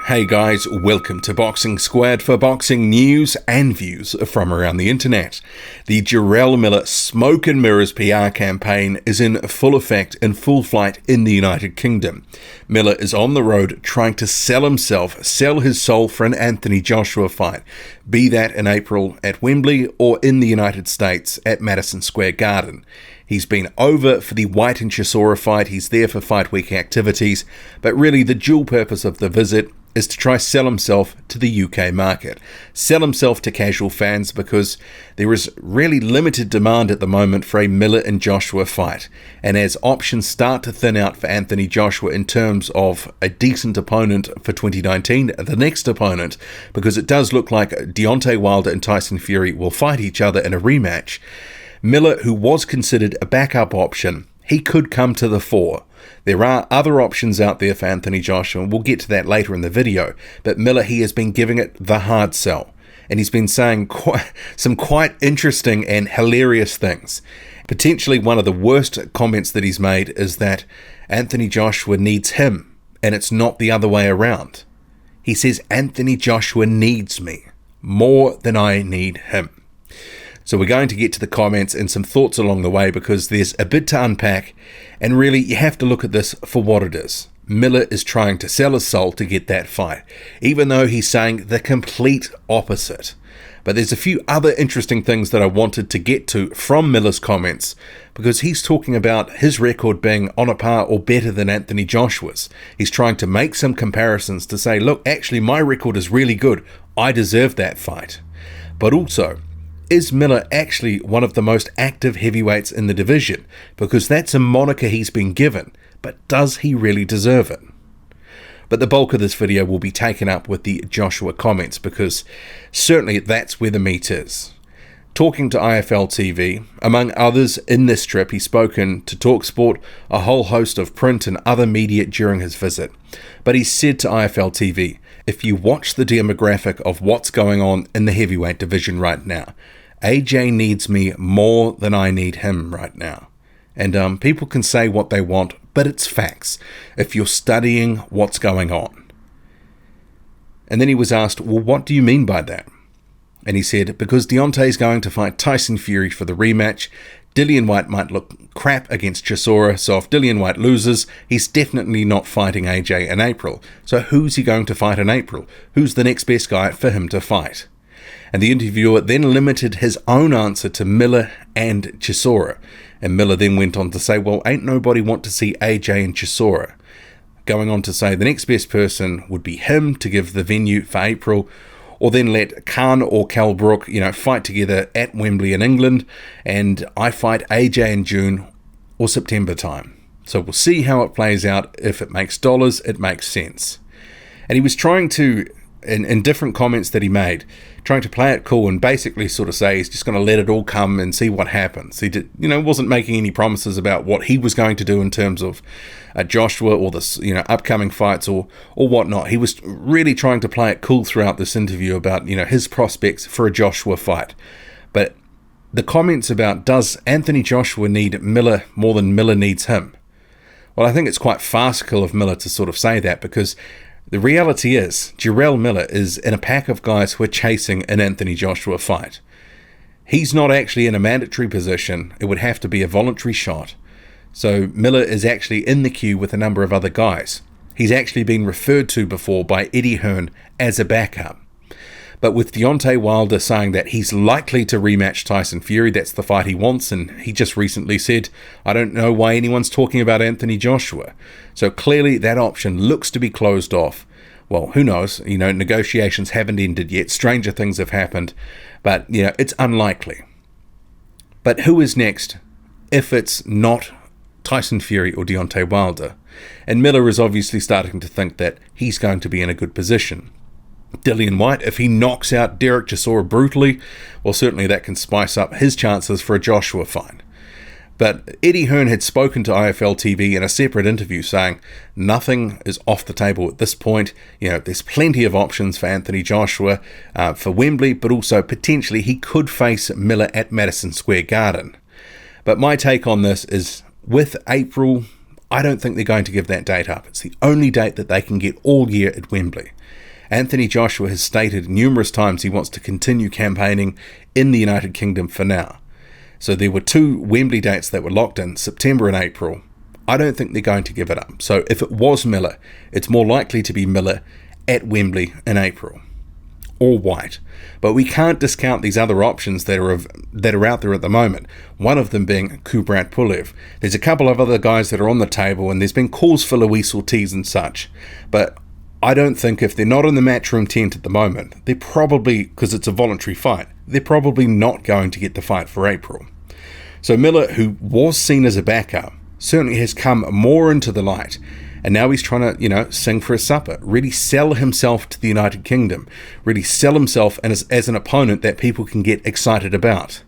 Hey guys, welcome to Boxing Squad for boxing news and views from around the internet. The Jarrell Miller Smoke and Mirrors PR campaign is in full effect and full flight in the United Kingdom. Miller is on the road trying to sell his soul for an Anthony Joshua fight, be that in April at Wembley or in the United States at Madison Square Garden. He's been over for the White and Chisora fight, he's there for fight week activities, but really the dual purpose of the visit is to try sell himself to the UK market. Sell himself to casual fans because there is really limited demand at the moment for a Miller and Joshua fight. And as options start to thin out for Anthony Joshua in terms of a decent opponent for 2019, the next opponent, because it does look like Deontay Wilder and Tyson Fury will fight each other in a rematch, Miller, who was considered a backup option, he could come to the fore. There are other options out there for Anthony Joshua, and we'll get to that later in the video, but Miller, he has been giving it the hard sell, and he's been saying some quite interesting and hilarious things. Potentially one of the worst comments that he's made is that Anthony Joshua needs him, and it's not the other way around. He says Anthony Joshua needs me more than I need him. So we're going to get to the comments and some thoughts along the way because there's a bit to unpack, and really you have to look at this for what it is. Miller is trying to sell his soul to get that fight, even though he's saying the complete opposite. But there's a few other interesting things that I wanted to get to from Miller's comments, because he's talking about his record being on a par or better than Anthony Joshua's. He's trying to make some comparisons to say, look, actually my record is really good. I deserve that fight. But also, is Miller actually one of the most active heavyweights in the division? Because that's a moniker he's been given, but does he really deserve it? But the bulk of this video will be taken up with the Joshua comments, because certainly that's where the meat is. Talking to IFL TV, among others in this trip, he's spoken to TalkSport, a whole host of print and other media during his visit. But he said to IFL TV, if you watch the demographic of what's going on in the heavyweight division right now, AJ needs me more than I need him right now. And people can say what they want, but it's facts if you're studying what's going on. And then he was asked, well, what do you mean by that? And he said, because Deontay's going to fight Tyson Fury for the rematch, Dillian Whyte might look crap against Chisora, so if Dillian Whyte loses, he's definitely not fighting AJ in April. So who's he going to fight in April? Who's the next best guy for him to fight? And the interviewer then limited his own answer to Miller and Chisora. And Miller then went on to say, well, ain't nobody want to see AJ and Chisora. Going on to say the next best person would be him to give the venue for April, or then let Khan or Cal Brook, fight together at Wembley in England, and I fight AJ in June or September time. So we'll see how it plays out. If it makes dollars, it makes sense. And he was trying to, in different comments that he made, trying to play it cool and basically sort of say he's just going to let it all come and see what happens. He did, wasn't making any promises about what he was going to do in terms of Joshua or this, upcoming fights or whatnot. He was really trying to play it cool throughout this interview about, his prospects for a Joshua fight. But the comments about, does Anthony Joshua need Miller more than Miller needs him? Well, I think it's quite farcical of Miller to sort of say that, because the reality is, Jarrell Miller is in a pack of guys who are chasing an Anthony Joshua fight. He's not actually in a mandatory position. It would have to be a voluntary shot. So Miller is actually in the queue with a number of other guys. He's actually been referred to before by Eddie Hearn as a backup. But with Deontay Wilder saying that he's likely to rematch Tyson Fury, that's the fight he wants, and he just recently said, I don't know why anyone's talking about Anthony Joshua. So clearly that option looks to be closed off. Well, who knows? Negotiations haven't ended yet. Stranger things have happened. But, it's unlikely. But who is next if it's not Tyson Fury or Deontay Wilder? And Miller is obviously starting to think that he's going to be in a good position. Dillian Whyte, if he knocks out Derek Chisora brutally, well, certainly that can spice up his chances for a Joshua fight. But Eddie Hearn had spoken to IFL TV in a separate interview saying nothing is off the table at this point. There's plenty of options for Anthony Joshua for Wembley, but also potentially he could face Miller at Madison Square Garden. But my take on this is with April, I don't think they're going to give that date up. It's the only date that they can get all year at Wembley. Anthony Joshua has stated numerous times he wants to continue campaigning in the United Kingdom for now. So there were 2 Wembley dates that were locked in, September and April. I don't think they're going to give it up. So if it was Miller, it's more likely to be Miller at Wembley in April. Or White. But we can't discount these other options that are out there at the moment. One of them being Kubrat Pulev. There's a couple of other guys that are on the table, and there's been calls for Luis Ortiz and such. But I don't think if they're not in the matchroom tent at the moment, they're probably, because it's a voluntary fight, they're probably not going to get the fight for April. So Miller, who was seen as a backup, certainly has come more into the light. And now he's trying to, sing for his supper, really sell himself to the United Kingdom, really sell himself as an opponent that people can get excited about.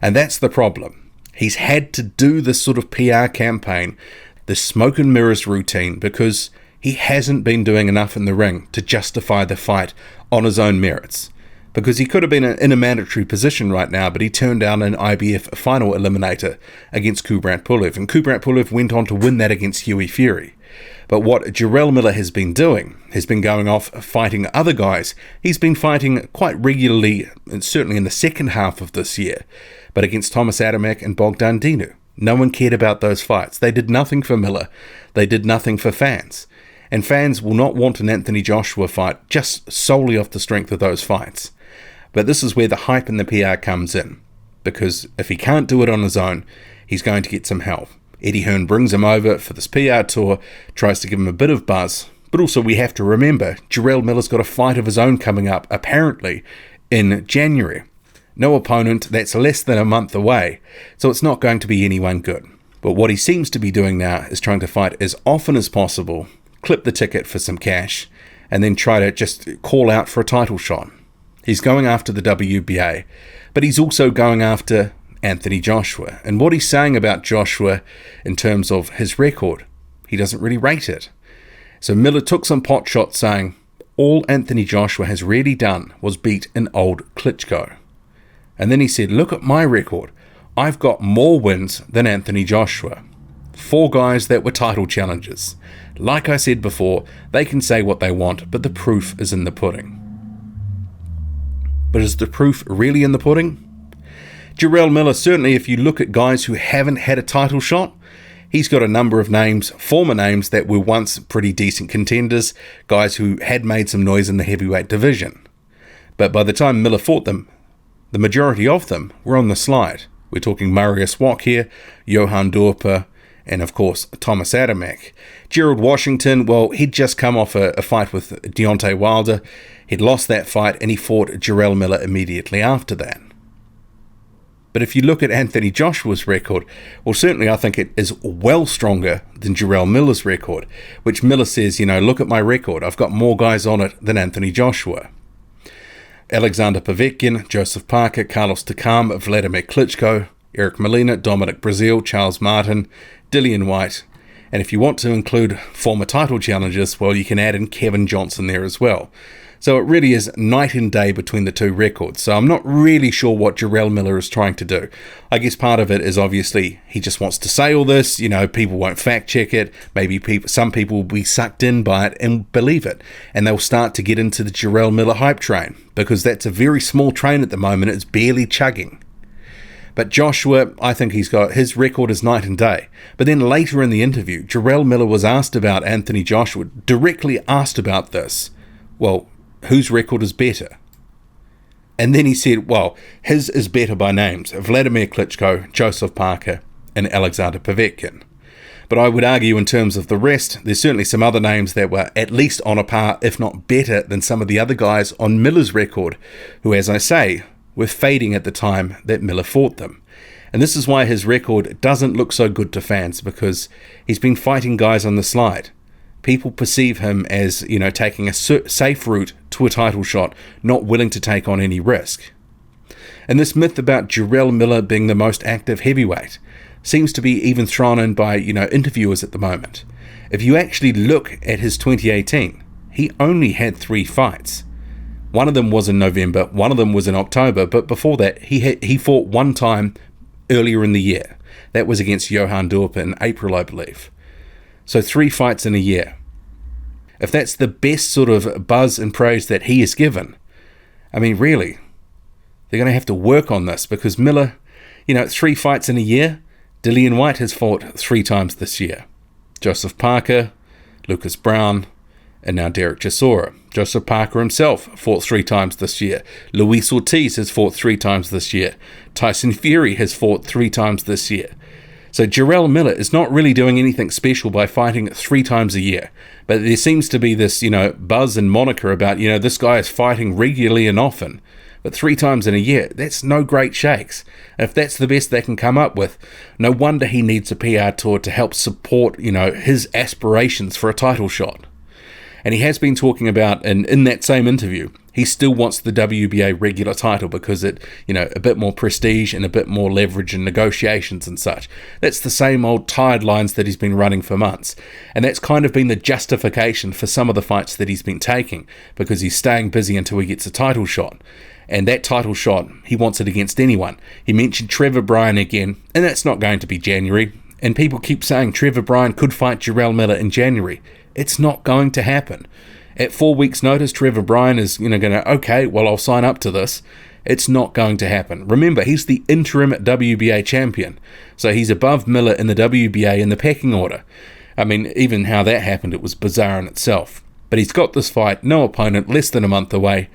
And that's the problem. He's had to do this sort of PR campaign, this smoke and mirrors routine, because he hasn't been doing enough in the ring to justify the fight on his own merits. Because he could have been in a mandatory position right now, but he turned down an IBF final eliminator against Kubrat Pulev, and Kubrat Pulev went on to win that against Hughie Fury. But what Jarrell Miller has been doing, has been going off fighting other guys. He's been fighting quite regularly, and certainly in the second half of this year, but against Thomas Adamek and Bogdan Dinu. No one cared about those fights. They did nothing for Miller. They did nothing for fans. And fans will not want an Anthony Joshua fight just solely off the strength of those fights. But this is where the hype and the PR comes in. Because if he can't do it on his own, he's going to get some help. Eddie Hearn brings him over for this PR tour, tries to give him a bit of buzz. But also we have to remember, Jarrell Miller's got a fight of his own coming up, apparently, in January. No opponent, that's less than a month away, so it's not going to be anyone good. But what he seems to be doing now is trying to fight as often as possible, clip the ticket for some cash, and then try to just call out for a title shot. He's going after the WBA, but he's also going after Anthony Joshua. And what he's saying about Joshua in terms of his record, he doesn't really rate it. So Miller took some pot shots saying, all Anthony Joshua has really done was beat an old Klitschko. And then he said, look at my record. I've got more wins than Anthony Joshua. 4 guys that were title challengers. Like I said before, they can say what they want, but the proof is in the pudding. But is the proof really in the pudding? Jarrell Miller, certainly if you look at guys who haven't had a title shot, he's got a number of names, former names that were once pretty decent contenders, guys who had made some noise in the heavyweight division. But by the time Miller fought them, the majority of them were on the slide. We're talking Marius Wok here, Johan Dorper, and of course Thomas Adamek. Gerald Washington, well, he'd just come off a fight with Deontay Wilder. He'd lost that fight and he fought Jarrell Miller immediately after that. But if you look at Anthony Joshua's record, well, certainly I think it is well stronger than Jarrell Miller's record, which Miller says, look at my record. I've got more guys on it than Anthony Joshua. Alexander Povetkin, Joseph Parker, Carlos Takam, Vladimir Klitschko, Eric Molina, Dominic Brazil, Charles Martin, Dillian White, and if you want to include former title challengers, well, you can add in Kevin Johnson there as well. So it really is night and day between the 2 records. So I'm not really sure what Jarrell Miller is trying to do. I guess part of it is obviously he just wants to say all this. People won't fact check it. Maybe some people will be sucked in by it and believe it. And they'll start to get into the Jarrell Miller hype train because that's a very small train at the moment. It's barely chugging. But Joshua, I think his record is night and day. But then later in the interview, Jarrell Miller was asked about Anthony Joshua, directly asked about this. Well, whose record is better? And then he said, well, his is better by names. Vladimir Klitschko, Joseph Parker, and Alexander Povetkin. But I would argue in terms of the rest, there's certainly some other names that were at least on a par, if not better, than some of the other guys on Miller's record, who, as I say, were fading at the time that Miller fought them. And this is why his record doesn't look so good to fans, because he's been fighting guys on the slide. People perceive him as, taking a safe route to a title shot, not willing to take on any risk. And this myth about Jarrell Miller being the most active heavyweight, seems to be even thrown in by, interviewers at the moment. If you actually look at his 2018, he only had 3 fights. One of them was in November, one of them was in October, but before that, he fought one time earlier in the year. That was against Johan Dorp in April, I believe. So 3 fights in a year. If that's the best sort of buzz and praise that he is given, I mean, really, they're going to have to work on this, because Miller, 3 fights in a year. Dillian Whyte has fought 3 times this year. Joseph Parker, Lucas Brown, and now Derek Chisora. Joseph Parker himself fought 3 times this year. Luis Ortiz has fought 3 times this year. Tyson Fury has fought 3 times this year. So Jarrell Miller is not really doing anything special by fighting 3 times a year. But there seems to be this, buzz and moniker about, this guy is fighting regularly and often. But 3 times in a year, that's no great shakes. If that's the best they can come up with, no wonder he needs a PR tour to help support, his aspirations for a title shot. And he has been talking about, and in that same interview, he still wants the WBA regular title because it, a bit more prestige and a bit more leverage in negotiations and such. That's the same old tired lines that he's been running for months. And that's kind of been the justification for some of the fights that he's been taking, because he's staying busy until he gets a title shot. And that title shot, he wants it against anyone. He mentioned Trevor Bryan again, and that's not going to be January. And people keep saying Trevor Bryan could fight Jarrell Miller in January. It's not going to happen. At 4 weeks' notice, Trevor Bryan is going to, okay, well, I'll sign up to this. It's not going to happen. Remember, he's the interim WBA champion. So he's above Miller in the WBA in the pecking order. I mean, even how that happened, it was bizarre in itself. But he's got this fight, no opponent, less than a month away.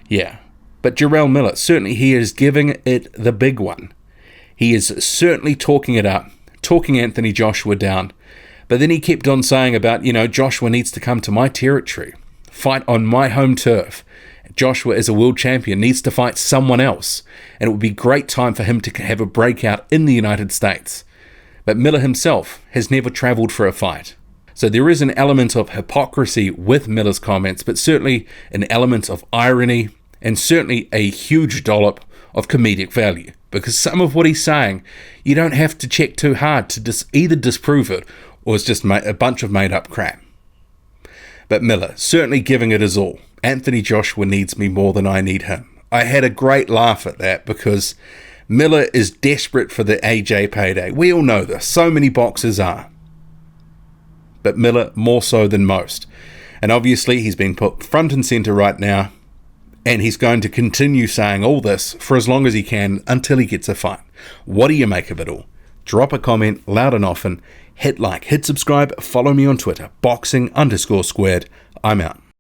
Yeah. But Jarrell Miller, certainly he is giving it the big one. He is certainly talking it up, talking Anthony Joshua down. But then he kept on saying about, Joshua needs to come to my territory, fight on my home turf. Joshua, as a world champion, needs to fight someone else, and it would be a great time for him to have a breakout in the United States. But Miller himself has never travelled for a fight. So there is an element of hypocrisy with Miller's comments, but certainly an element of irony, and certainly a huge dollop of comedic value. Because some of what he's saying, you don't have to check too hard to either disprove it, or it's just a bunch of made-up crap. But Miller, certainly giving it his all. Anthony Joshua needs me more than I need him. I had a great laugh at that, because Miller is desperate for the AJ payday. We all know this. So many boxers are. But Miller more so than most. And obviously he's been put front and centre right now, and he's going to continue saying all this for as long as he can until he gets a fight. What do you make of it all? Drop a comment loud and often. Hit like, hit subscribe, follow me on Twitter, boxing_squared. I'm out.